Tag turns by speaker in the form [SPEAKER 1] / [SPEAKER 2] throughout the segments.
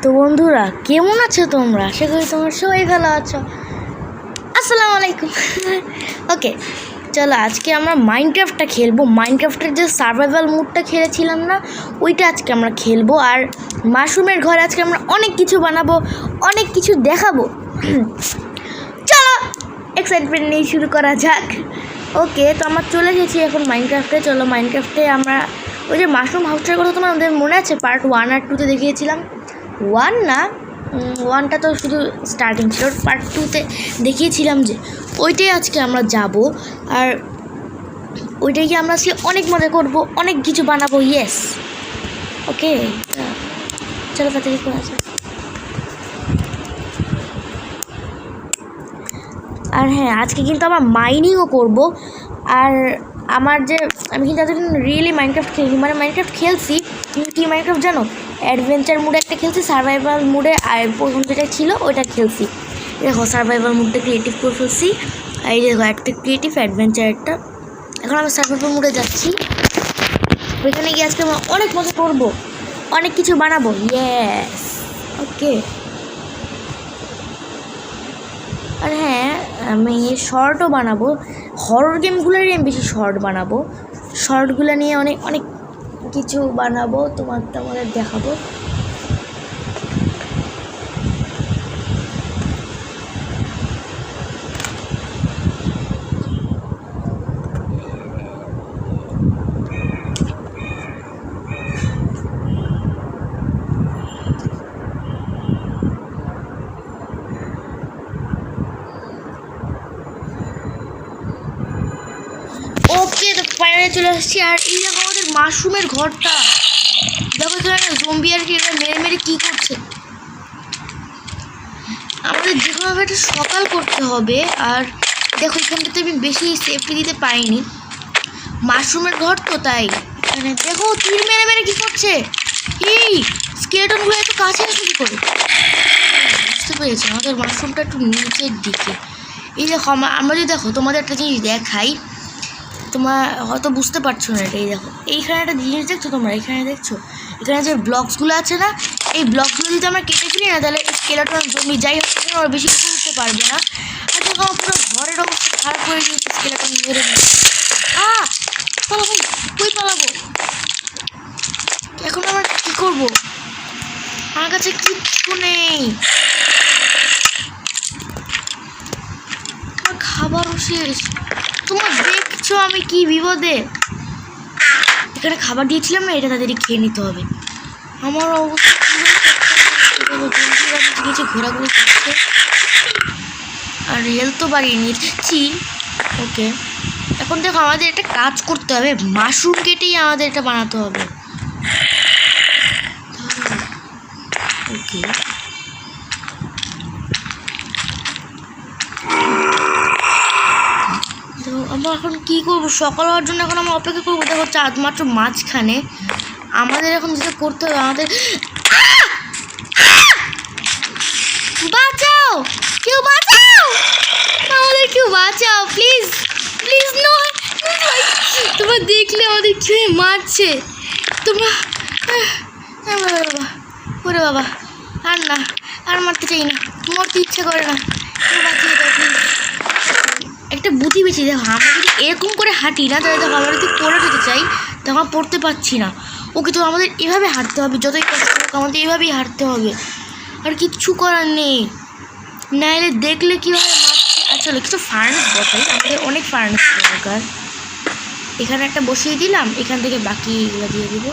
[SPEAKER 1] তো বন্ধুরা কেমন আছো তোমরা? আশা করি তোমরা সবাই ভালো আছো। আসসালামু আলাইকুম। ওকে, চলো আজকে আমরা মাইনক্রাফটটা খেলবো। মাইনক্রাফটের যে সার্ভাইভাল মুডটা খেলেছিলাম না, ওইটা আজকে আমরা খেলবো। আর মাশরুমের ঘরে আজকে আমরা অনেক কিছু বানাবো, অনেক কিছু দেখাবো। চলো এক্সাইটমেন্ট নিয়ে শুরু করা যাক। ওকে, তো আমরা চলে গেছি এখন মাইনক্রাফটে। চলো মাইনক্রাফটে আমরা ওই যে মাশরুম হাউসটার কথা তোমাদের মনে আছে? পার্ট 1 আর 2-তে দেখিয়েছিলাম। 1 না, 1টা তো শুধু স্টার্টিং ছিল, পার্ট 2-তে দেখিয়েছিলাম যে ওইটাই আজকে আমরা যাব। আর ওইটাই কি আমরা আজকে অনেক মজা করবো, অনেক কিছু বানাবো। ইয়েস, ওকে চলো তাড়াতাড়ি করা যাক। আর হ্যাঁ, আজকে কিন্তু আমরা মাইনিংও করব। আর আমার যে আমি কিন্তু এতদিন রিয়েলি মাইনক্রাফট খেলি, মানে মাইনক্রাফট খেলছি, কি মাইনক্রাফট জানো, অ্যাডভেঞ্চার মুডে একটা খেলছি, সার্ভাইভাল মুডে আর প্রথম যেটা ছিল ওইটা খেলছি। দেখো সার্ভাইভাল মুডটা ক্রিয়েটিভ করে ফেলছি, আর এই দেখো একটা ক্রিয়েটিভ, অ্যাডভেঞ্চার একটা। এখন আমরা সার্ভাইভাল মুডে যাচ্ছি। ওইখানে গিয়ে আজকে আমরা অনেক মজা করবো, অনেক কিছু বানাবো। ইয়েস, ওকে। আর হ্যাঁ, আমি শর্টও বানাবো। হরর গেমগুলোরই আমি বেশি শর্ট বানাবো। শর্টগুলো নিয়ে অনেক অনেক কিছু বানাবো, তোমাদের দেখাবো। ওকে, তো ফাইনালি চলে আসছি। আর এই দেখো আমাদের মাশরুমের ঘরটা, দেখো তো জম্বি আর কি মেরে মেরে কী করছে। আমাদের যেভাবে একটা সকাল করতে হবে। আর দেখো এখানটাতে আমি বেশি সেফটি দিতে পারিনি, মাশরুমের ঘর তো তাই। মানে দেখো তীর মেরে মেরে কী করছে। এই স্কেলেটনগুলো একটু কাছে আসে কী করে, বুঝতে পেরেছি আমাদের মাশরুমটা একটু নিচের দিকে। এই দেখো আমরা যদি দেখো তোমাদের একটা জিনিস দেখাই, তোমরা হয়তো বুঝতে পারছো না এটা। এই দেখো এইখানে একটা জিনিস দেখছো তোমরা, এখানে দেখছো এখানে যে ব্লকসগুলো আছে না, এই ব্লকসগুলো যদি আমরা কেটে ফেলি না, তাহলে স্কেলেটন জমি যাই হোক ওরা বেশি কিছু উঠতে পারবে না। আর দেখো পুরো ঘরের অবস্থা খারাপ করে দিয়েছে স্কেলেটন মেরে মেরে। পালাবো, কই পালাবো এখন? আমরা কী করবো? আমার কাছে কিচ্ছু নেই, আমার খাবারও শেষ। তোমরা দেখছো আমি কি বিপদে। এখানে খাবার দিয়েছিলাম না, এটা তাদেরই খেয়ে নিতে হবে। আমার অবস্থা কিছু ঘোরাঘুরি করছে, আর হেলথ তো বাড়িয়ে নিচ্ছি। ওকে, এখন দেখো আমাদের একটা কাজ করতে হবে, মাশরুম কেটেই আমাদের এটা বানাতে হবে। ওকে, তো আমরা এখন কী করবো? সকাল হওয়ার জন্য এখন আমরা অপেক্ষা করবো। দেখো চাঁদ মাত্র মাঝখানে। আমাদের এখন যেটা করতে হবে, আমাদের বাঁচাও, কেউ বাঁচাও, আমাদের কেউ বাঁচাও প্লিজ, প্লিজ নয়। তোমরা দেখলে আমাদের খেয়ে মারছে। তোমরা বাবা, ওরে বাবা, আর না, আর মারতে চাই না, মরতে ইচ্ছা করে না, বাঁচিয়ে দাও প্লিজ। একটা বুদ্ধি বেশি, দেখো আমরা যদি এরকম করে হাঁটি না, তাহলে দেখো আমরা যদি পড়ে যেতে চাই তখন পড়তে পারছি না। ওকে, তো আমাদের এভাবে হাঁটতে হবে, যতই কষ্ট হোক আমাদের এভাবেই হাঁটতে হবে, আর কিচ্ছু করার নেই। নাইলে দেখলে কীভাবে মারছে। আসলে কিছু ফার্নেস বসাই, আমাদের অনেক ফার্নেস দরকার। এখানে একটা বসিয়ে দিলাম, এখান থেকে বাকিগুলো দিয়ে দেবো।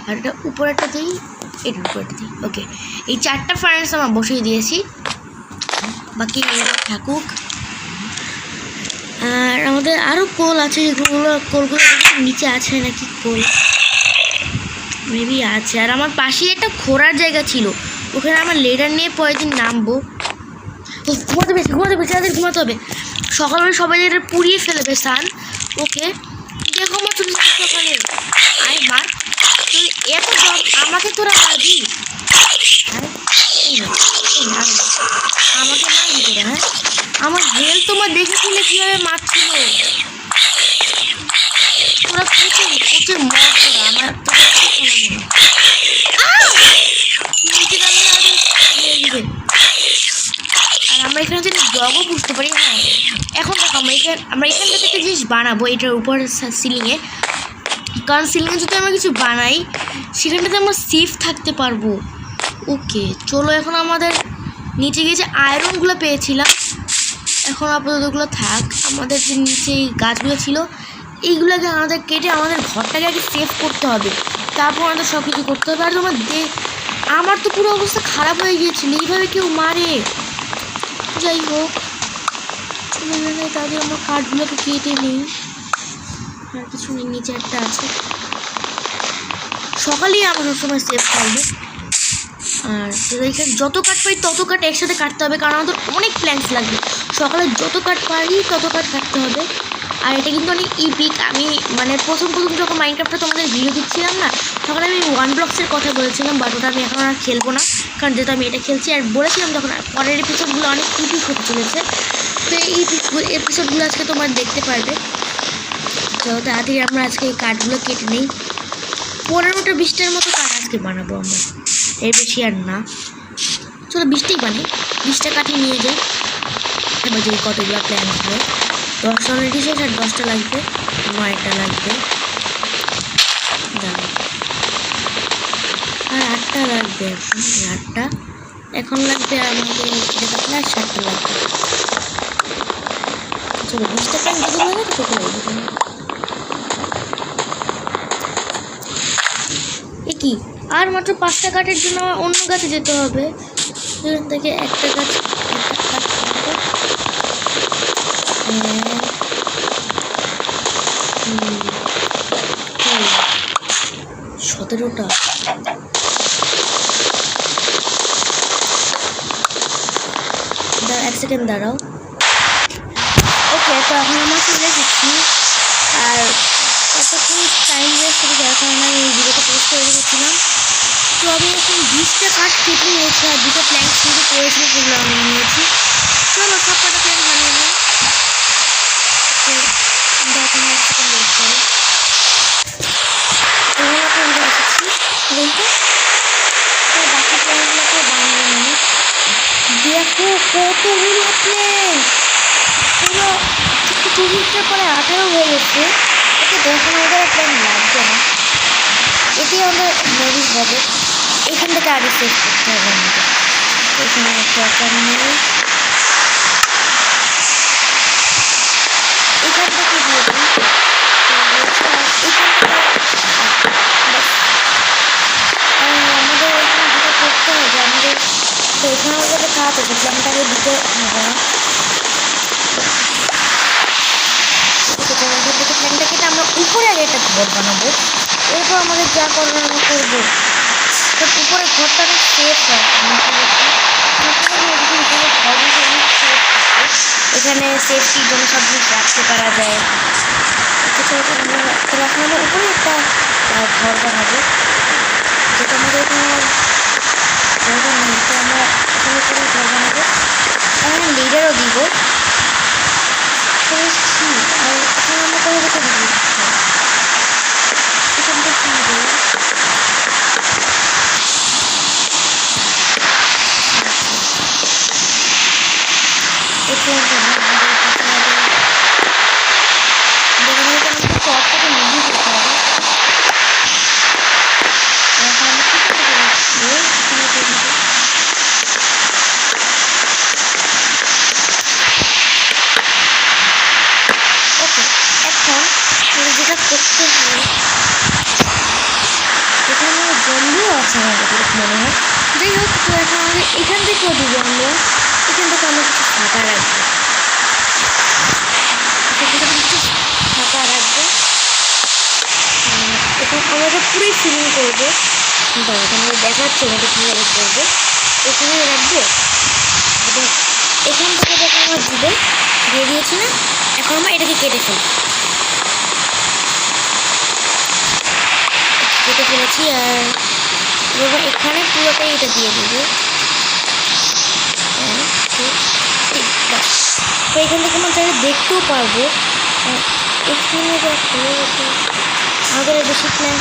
[SPEAKER 1] আর এটা উপরেরটা দিই, এটার উপরেটা দিই। ওকে, এই 4টা ফার্নেস আমরা বসিয়ে দিয়েছি, বাকি থাকুক। আর আমাদের আরও কোল আছে, কোলগুলো নিচে আছে নাকি, কোল মেবি আছে। আর আমার পাশেই একটা খোঁড়ার জায়গা ছিল, ওখানে আমার লেডার নিয়ে পরের দিন নামবো। ঘুমাতে ঘুমাতে হবে। সকালবেলা সবাই এটা পুড়িয়ে ফেলবে সান। ওকে, দেখো আমার তুমি সকালে আয় মার, তুই এত আমাকে তোরা মারবি? আমাকে মারবি তোরা? হ্যাঁ, আমার হেলথ তোমার দেখেছিলে কীভাবে মারছিল। তোরা পচে মর, তোরা আমার নিচে দাঁড়িয়ে আমরা এখান থেকে একটা জিনিস বানাবো এটার উপর সিলিংয়ে, কারণ সিলিংয়ে যদি আমরা কিছু বানাই সেখানটাতে আমরা সেফ থাকতে পারবো। ওকে চলো, এখন আমাদের নিচে গিয়ে যে আয়রনগুলো পেয়েছিলাম এখন আপাতত ওগুলো থাক। আমাদের যে নিচে এই গাছগুলো ছিল এইগুলোকে আমাদের কেটে আমাদের ঘরটাকে আগে সেভ করতে হবে, তারপর আমাদের সব কিছু করতে হবে। আর আমার তো পুরো অবস্থা খারাপ হয়ে গিয়েছিল, এইভাবে কেউ মারে। যাই হোক তাদের আমার কাঠগুলোকে কেটে নিই, আর কিছু নেই, নিচে একটা আছে। সকালেই আমরা সবসময় সেভ করবো। আর এখানে যত কাঠ পাই তত কাঠ একসাথে কাটতে হবে, কারণ আমাদের অনেক প্ল্যান্টস লাগবে। সকালে যত কাঠ পারি তত কাঠ কাটতে হবে। আর এটা কিন্তু অনেক ইপিক। আমি মানে প্রথম যখন মাইনক্রাফটে তোমাদের ভিডিও দিচ্ছিলাম না, তখন আমি 1 ব্লকসের কথা বলেছিলাম, বাট ওটা আমি এখন আর খেলবো না, কারণ যেহেতু আমি এটা খেলছি। আর বলেছিলাম যখন পরের এপিসোডগুলো অনেক ইপিক হতে চলেছে, তো এই এপিসোডগুলো আজকে তোমরা দেখতে পারবে। তো তাড়াতাড়ি আমরা আজকে এই কাঠগুলো কেটে নিই। 15টা 20টার মতো কাঠ আজকে বানাবো আমরা, এর বেশি আর না। চলো 20টাই বানাই, 20টা কাঠি নিয়ে যাই। এবার যে কতগুলো প্ল্যান হবে, 10টা অলরেডি শেষ, আর 10টা লাগবে, 9টা লাগবে, আর 8টা লাগবে। এখন 8টা এখন লাগবে, আর আমাদের আর 7টা লাগবে। চলো 20টা প্ল্যান যদি লাগে তো লাগবে। কি আর মাত্র 5টা কাঠের জন্য অন্য গাছে যেতে হবে। এখান থেকে একটা গাছ, সতেরোটা। এক সেকেন্ড দাঁড়াও। ওকে, তো এখন আমরা চলে এসেছি। আর এতক্ষণ টাইম ওয়েস্ট করে যাওয়ার কারণে আমি এই ভিডিওটা পোস্ট করে রেখেছিলাম। তো আমি এখন 20টা কাঠ কেটে নিয়েছি, আর 2টো প্ল্যান্ট কিন্তু করেছি, সেগুলো আমি নিয়েছি। চলো সব কটা প্ল্যান্ট বানিয়ে নিই। দেখুন এক সেকেন্ড ওয়েট করে এসেছি, বাকি প্ল্যান্টগুলোকে বানিয়ে নিই। দেখো কতগুলো প্ল্যান্ট, পুরো 20টার পরে 18 হয়ে গেছে। ওকে, এখন আমাদের প্ল্যান লাগবে না, এটি আমাদের মেরিজ হবে। এখান থেকে আগে সেভ করতে হবে আমাদের। এখানে দরকার নেই, এখান থেকে দিয়ে দিই। এখান থেকে আমাদের এখানে যেটা করতে হবে, আমাদের তো এখানে আমাদের কাজ আছে, প্ল্যানটাকে দিতে হবে না। প্ল্যানটা কেটে আমরা উপরে আগে একটা ঘর বানাবো, এরপর আমাদের যা করার আমরা করবো। তো উপরে ঘরটা অনেক সেফ হয়, এখানে সেফটির জন্য সব জিনিস রাখতে পারা যায়। এখন আমরা উপরে একটা ঘর বানাবো, যেটা আমাদের এখানে দরকার নেই। তো আমরা এখানে উপরে ঘর বানাবো, এখানে লিডারও দিব। আর এখানে আমরা কোথাও কোথাও দিব, এখানটা কি দেবো, যেটা করতে হবে এখানে জম্বিও আছে আমাদের মনে হয়। যাই হোক, তো এখন আমাদের এখান থেকেও দিব, আমরা এখান থেকে আমরা কিছু ফাঁকা রাখবো, কিছু ফাঁকা রাখবো। এখন আমরা তো পুরোই ফিলিং করবো, আমরা দেখাচ্ছি আমাদের কীভাবে করবো। এখানে রাখবো, এবং এখান থেকে যখন আমরা দিয়ে দিয়েছি না, এখন আমরা এটাকে কেটে ফেলেছি। আর এবার এখানে পুরোটাই এটা দিয়ে দেবো। তো এখান থেকে আমরা চাইলে দেখতেও পারবো। এখানে আমাদের বেশি প্ল্যান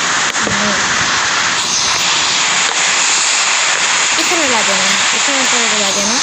[SPEAKER 1] এখানে লাগে না, এখানে লাগে না।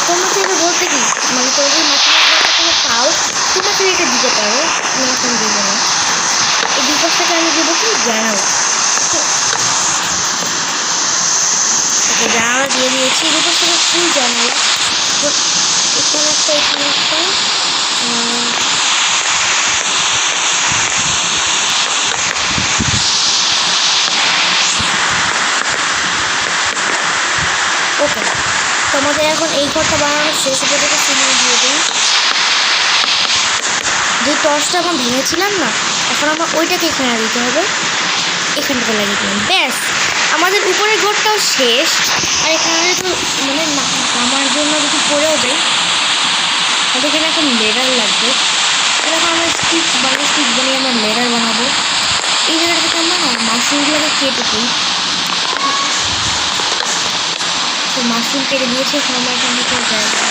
[SPEAKER 1] তোমরা তো এটা বলতে কি মানে তোমরা মাছুরি পাও তোমরা তো এটা দিতে পারো, আমি এখন দেবো না। এই বিপাশটাকে আমি দেবো কি জানালা, জানালা দিয়ে দিয়েছি। এই বিপাশটাকে ফুল জানালা, এখানে একটা এখানে একটা ওকে। তোমাদের এখন এই ঘরটা বানানো শেষ, ওটাকে সিলিং দিয়ে দিই। যে টর্চটা আমরা ভেঙেছিলাম না, এখন আমরা ওইটাকে এখানে দিতে হবে, এখানটাতে লাগিয়ে দিলাম, ব্যাস আমাদের উপরের ঘরটাও শেষ। আর এখানে তো মানে আমার জন্য যদি পড়েও যাই, আমাদের এখানে এখন লেডার লাগবে। এখন আমরা স্টিচ বানিয়ে আমরা লেডার বানাবো। এই জায়গাটা থেকে আমরা মাশরুমগুলোকে কেটে দিই, তো মাশরুম কেটে দিয়েছে। এখন আমরা এখান থেকে জায়গা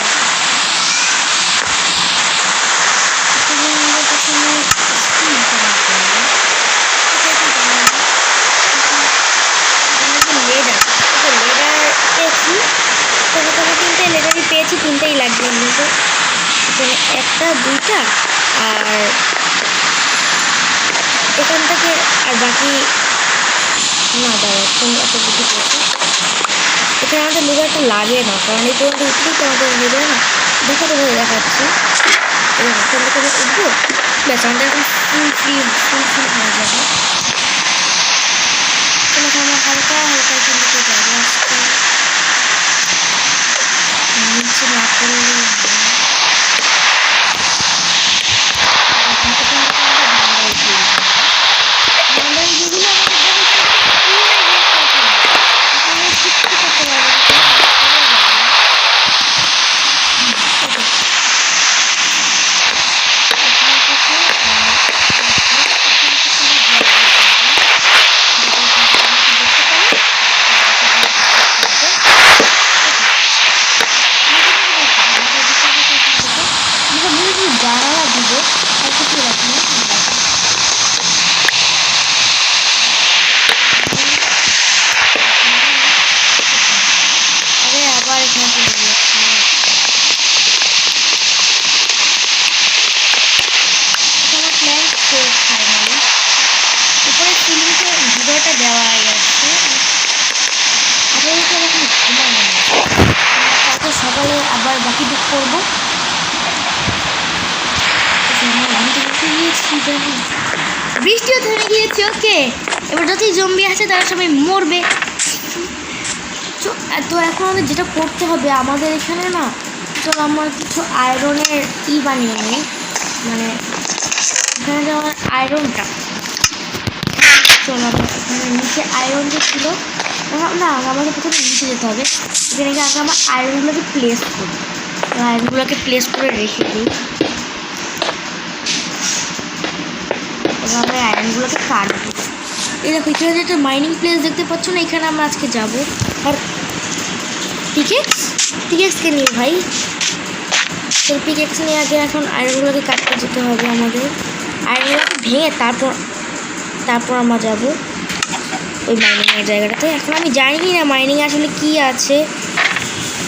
[SPEAKER 1] পেয়েছি, তিনটেই লাগবে এমনিতে। এখানে একটা দুইটা আর এখান থেকে আর বাকি না দাঁড়া এত কিছু পেয়েছি। এখানে আমাদের লেজারটা লাগে না, কারণ এই পর্যন্ত উঠলেই তো আমাদের লেজার না দেখাতে দেখাচ্ছি। এখান থেকে উঠবো, ব্যাস আমাদের এখন ফুল হয়ে যাবে। আমরা হালকা হালকা কিন্তু যাবো আসতে, নিচে না করলে সকালে আবার বাকি বুক করবো। বৃষ্টিও থেমে গিয়েছে। ওকে, এবার যতই জম্বি আছে তারা সবাই মরবে। তো এখন আমাদের যেটা করতে হবে, আমাদের এখানে না চলো আমার কিছু আয়রনের বানিয়ে নিই, মানে এখানে যেমন আয়রনটা, চলো আমরা এখানে নিচে আয়রন যে ছিল না, আমাকে প্রথমে নিচে যেতে হবে। এখানে গিয়ে আগে আমার আয়রনগুলোকে প্লেস করি, আয়রনগুলোকে প্লেস করে রেখে দিই। এবার আমরা আয়রনগুলোকে কাটবো। এই দেখো এখানে যে একটা মাইনিং প্লেস দেখতে পাচ্ছ না, এখানে আমরা আজকে যাবো। আর পিকেক্সকে নিয়ে ভাই, সেই পিকেক্স নিয়ে আগে এখন আয়রনগুলোকে কাটতে যেতে হবে আমাদের। আয়রনগুলোকে ভেঙে তারপর আমরা যাবো ওই মাইনিংয়ের জায়গাটাতে। এখন আমি জানি না মাইনিং আসলে কি আছে,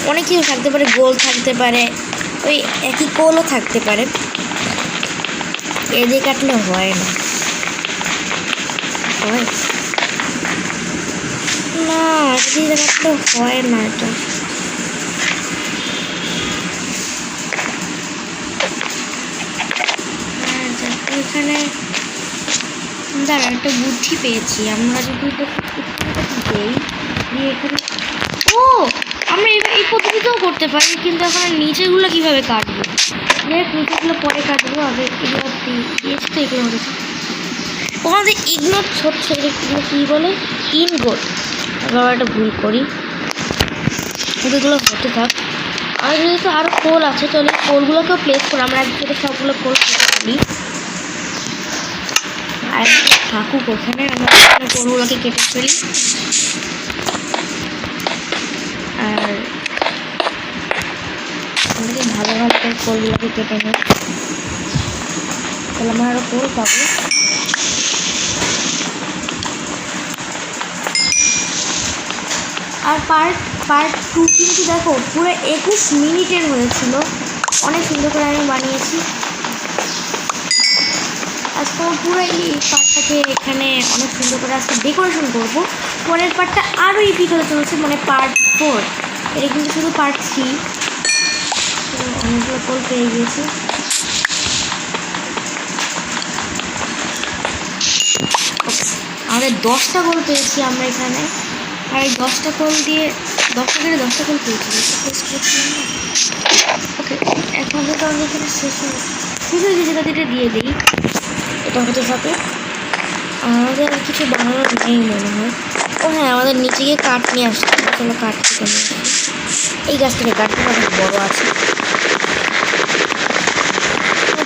[SPEAKER 1] অনেক কিছু থাকতে পারে, গোল থাকতে পারে, ওই একই কোলও থাকতে পারে। এদিকে কাটলে হয় না, হয় না, এদিকে কাটলে হয় না। এটা এখানে দাঁড়া একটা বুদ্ধি পেয়েছি, আমরা যদি দেই দিয়ে এখানে আমরা এই পদ্ধতিতেও করতে পারি, কিন্তু এখন নিচেগুলো কীভাবে কাটবো, নিচেগুলো পরে কাটবো। আগে এগুলো দিয়েছি তো, এগুলো ওখানে ইগনোর হচ্ছে, এগুলো কী বলে ইনগোট। আমরা একটা ভুল করি, এগুলো হতে থাক। আর যেহেতু আরও কোল আছে, চলে কোলগুলোকেও প্লেস করে আমরা একসাথে সবগুলো কোল করি। আর থাকুক ওখানে, আমরা কোলগুলোকে কেটে ফেলি। আর আমাদের ভালো করে কোলগুলোকে কেটে নিই, তাহলে আমরা আরও কোল পাবো। আর পার্ট 2 কিন্তু দেখো পুরো 21 মিনিটের হয়েছিল, অনেক সুন্দর করে আমি বানিয়েছি। আজকে পুরো এই পার্টটাকে এখানে অনেক সুন্দর করে আজকে ডেকোরেশন করবো। পরের পার্টটা আরও ইপিক হতে চলেছে, মানে পার্ট 4। এটা কিন্তু শুধু পার্ট 3। অনেকগুলো গোল পেয়ে গিয়েছি। আমাদের 10টা গোল পেয়েছি আমরা এখানে। আর এই 10টা গোল দিয়ে 10টা করে 10টা গোল পেয়েছি। ওকে, এখন তো আমি এখানে শেষ হয়ে গেছে, তাদের এটা দিয়ে দিই। এটা হতে থাকে। আমাদের আর কিছু বানানোর নেই মনে হয়। ও হ্যাঁ, আমাদের নিচে গিয়ে কাঠ নিয়ে আসতে হবে। চলো কাঠ থেকে নিয়ে আসি। এই গাছ থেকে কাঠটা অনেক বড় আছে,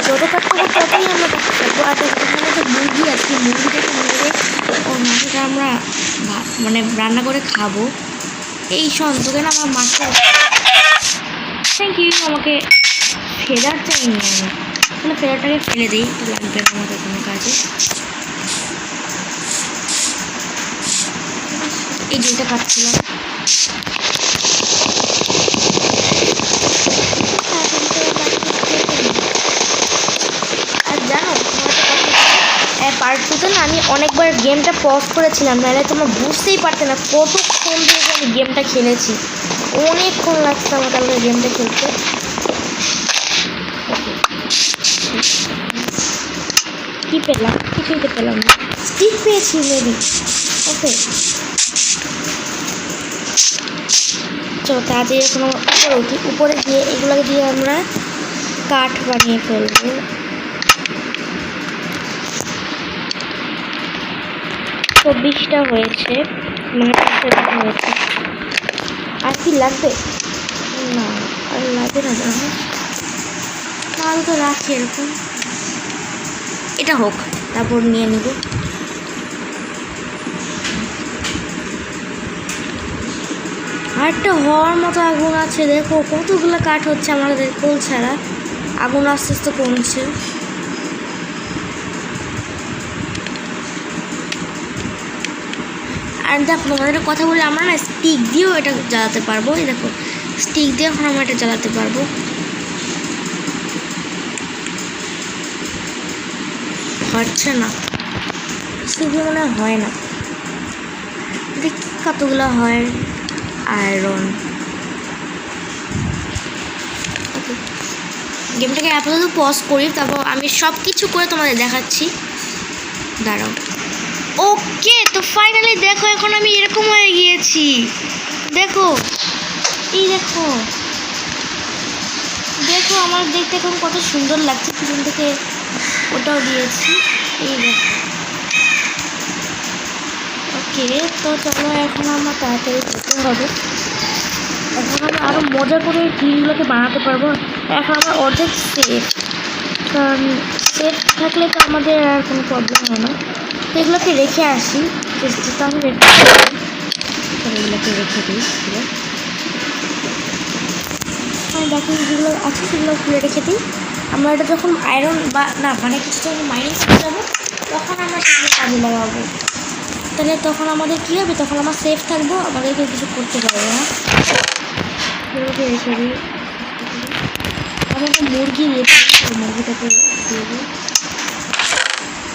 [SPEAKER 1] যত কাঠ পাবো ততই আমরা কাটতে পারবো। আর এখানে যে মুরগি আছে, মুরগিটাকে মেরে ওর মাংসটা আমরা মানে রান্না করে খাবো। এই সন্তোকে না আমার মাছটা, থ্যাংক ইউ। আমাকে ফেদার চাইনি আমি, তাহলে ফেদারটাকে ফেলে দিই, লাগবে না আমাদের কোনো কাজে। এই যেটা কাটছিলাম, আর জানো পার্ট 2তে না আমি অনেকবার গেমটা পজ করেছিলাম, নাহলে তোমরা বুঝতেই পারতে না কতক্ষণ ধরে আমি গেমটা খেলেছি। অনেকক্ষণ লাগছে আমার কালকে গেমটা খেলতে। কি পেলাম? কিছুই তো পেলাম না। স্টিক পেয়েছি মেবি। ওকে, চলো তাড়াতাড়ি এখন উপরে উঠি। উপরে গিয়ে এগুলোকে দিয়ে আমরা কাঠ বানিয়ে ফেলবো। 24টা হয়েছে, মানে 7টা হয়েছে। আর কি লাগবে? না আর লাগবে না, জানো মাল তো রাখি এরকম। এটা হোক, তারপর নিয়ে নিব। আরেকটা হওয়ার মতো আগুন আছে, দেখো কতগুলো কাঠ হচ্ছে আমাদের কোল ছাড়া। আগুন আস্তে আস্তে কমছে। আর দেখো তোমাদের কথা বলে আমরা না স্টিক দিয়েও এটা জ্বালাতে পারবো। এই দেখো স্টিক দিয়ে এখন আমরা এটা জ্বালাতে পারবো। হচ্ছে না, শুধু মনে হয় না। দেখ কতগুলো হয় আয়রন। ওকে, গেমটাকে আপাতত পজ করি, তারপর আমি সব কিছু করে তোমাদের দেখাচ্ছি। দাঁড়াও। ওকে, তো ফাইনালি দেখো এখন আমি এরকম হয়ে গিয়েছি। দেখো, এই দেখো দেখো আমার দেখতে এখন কত সুন্দর লাগছে। পিছন থেকে ওটাও দিয়েছি, এই দেখো। ওকে, তো চলো এখন আমরা তাড়াতাড়ি যেতে হবে। এখন আমরা আরও মজা করে এই টিমগুলোকে বানাতে পারবো। এখন আমরা অর্ধেক সেফ, কারণ সেফ থাকলে তো আমাদের আর কোনো প্রবলেম হয় না। তো এগুলোকে রেখে আসি, চেষ্টা আমি রেখে এগুলোকে রেখে দিই। আমি দেখুন যেগুলো আছে সেগুলো খুলে রেখে দিই। আমরা এটা যখন আয়রন বা না মানে কিছু যখন মাইনিং করতে যাবো তখন আমরা সেগুলো কাজে লাগাবো। তাহলে তখন আমাদের কী হবে, তখন আমরা সেফ থাকবো, আমাদেরকে কিছু করতে পারবো না। এগুলোকে রেখে দিই। আমি একটা মুরগি রেখে দিই, মুরগিটাকে দিয়ে দিই,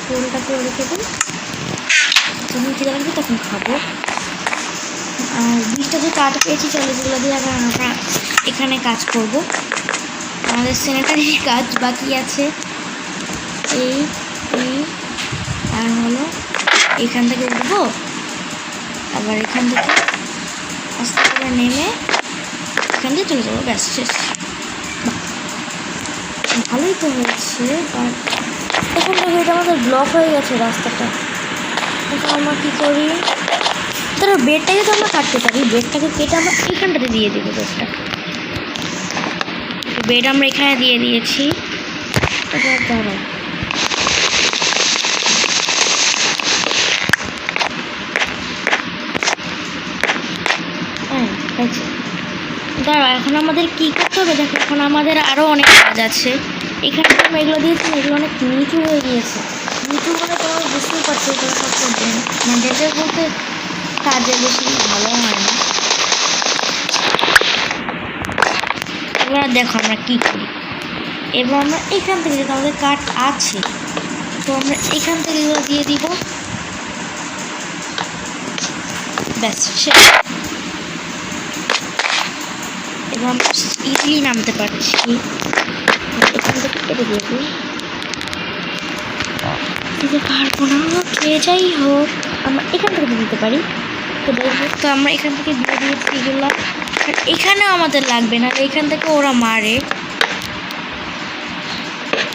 [SPEAKER 1] পোলটাকেও রেখে দিই। যখন খিদে লাগবে তখন খাবো। আর 20টা যে কাঠ পেয়েছি, চলো যেগুলো দিয়ে আমরা এখানে কাজ করব। আমাদের স্যানিটারির কাজ বাকি আছে। এই আর হলো এখান থেকে উঠবো, আবার এখান থেকে আস্তে করে নেমে এখান দিয়ে চলে যাবো, ব্যাস শেষ। ভালোই তো হয়েছে, বাট এখন দেখো এটা আমাদের ব্লক হয়ে গেছে রাস্তাটা। এখন আমরা কী করি, তাহলে বেডটাকে তো আমরা কাটতে পারি। বেডটাকে কেটে আমরা এইখানটাতে দিয়ে দেবো। বেড আমরা এখানে দিয়ে দিয়েছি। দাঁড়াও, হ্যাঁ আছে। দাঁড়াও, এখন আমাদের কী করতে হবে দেখো, এখন আমাদের আরও অনেক কাজ আছে। এখানে তো আমরা এগুলো দিয়েছি, এগুলো অনেক নিচু হয়ে গিয়েছে। নিচু মানে তোমরা বুঝতেই পারছো এগুলো সব করবে মানে ডেজার্ট বলতে কাজে বেশি ভালো হয় না। এবার দেখো আমরা কী করি। এবার আমরা এখান থেকে যেটা আমাদের কাঠ আছে, তো আমরা এখান থেকে এগুলো দিয়ে দিব। ব্যাস শেষ। এবার আমরা ইজিলি নামতে পারছি। এখান থেকে কেটে দিয়ে দিই, দিতে পারবো না কে, যাই হোক আমরা এখান থেকে দিতে পারি। তো যাই হোক, তো আমরা এখান থেকে দিয়ে দিয়েছি এগুলো। আর এখানেও আমাদের লাগবে না, এখান থেকে ওরা মারে।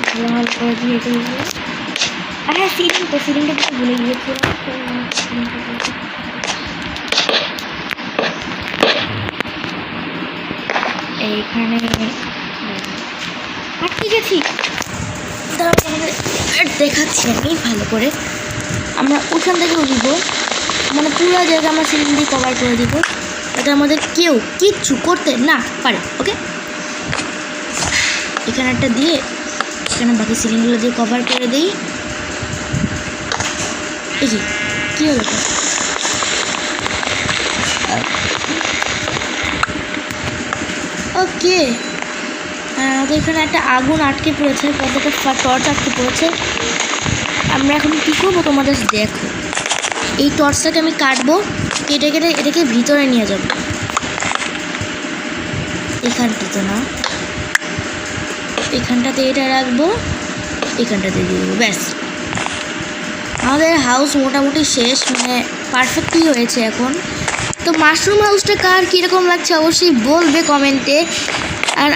[SPEAKER 1] ভালো ভালো করে দিয়ে দিই। আর হ্যাঁ, সিলিংটা কিন্তু ভুলে গিয়েছিলাম। এইখানে আটকে গেছি, দেখাচ্ছি আমি ভালো করে। আমরা ওখান থেকে দিব, মানে পুরো জায়গা আমরা সিলিং দিয়ে কভার করে দিব, যাতে আমাদের কেউ কিচ্ছু করতে না পারে। ওকে, এখানে একটা দিয়ে এখানে বাকি সিলিংগুলো দিয়ে কভার করে দিই। এই কী হলো? ওকে, আমাদের এখানে একটা আগুন আটকে পড়েছে, কতটা টর্চ আটকে পড়েছে। আমরা এখন কী করবো তোমাদের দেখো। এই টর্চটাকে আমি কাটবো, কেটে কেটে এটাকে ভিতরে নিয়ে যাব। এখানটাতে না, এখানটাতে এটা রাখবো, এখানটাতে দিয়ে দেবো। ব্যাস, আমাদের হাউস মোটামুটি শেষ, মানে পারফেক্টই হয়েছে এখন। তো মাশরুম হাউসটা কার কীরকম লাগছে অবশ্যই বলবে কমেন্টে। আর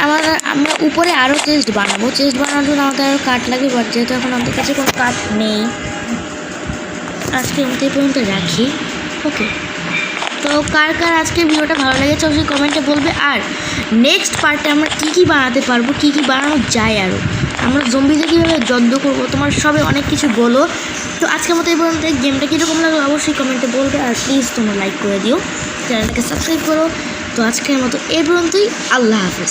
[SPEAKER 1] আমরা উপরে আরও চেস্ট বানাবো। চেস্ট বানানোর জন্য আমাদের আরও কাঠ লাগবে, বাট যেহেতু এখন আমাদের কাছে কোনো কাঠ নেই, আজকে এই পর্যন্ত রাখি। ওকে, তো কার কার আজকের ভিডিওটা ভালো লেগেছে অবশ্যই কমেন্টে বলবে। আর নেক্সট পার্টে আমরা কী কী বানাতে পারবো, কী কী বানানো যায়, আরও আমরা জম্বিদের কীভাবে যত্ন করবো, তোমার সবে অনেক কিছু বলো। তো আজকের মতো এই পর্যন্ত গেমটা কীরকম লাগলো অবশ্যই কমেন্টে বলবে। আর প্লিজ তোমরা লাইক করে দিও, চ্যানেলটাকে সাবস্ক্রাইব করো। তো আজকের মতো এই পর্যন্তই, আল্লাহ হাফেজ।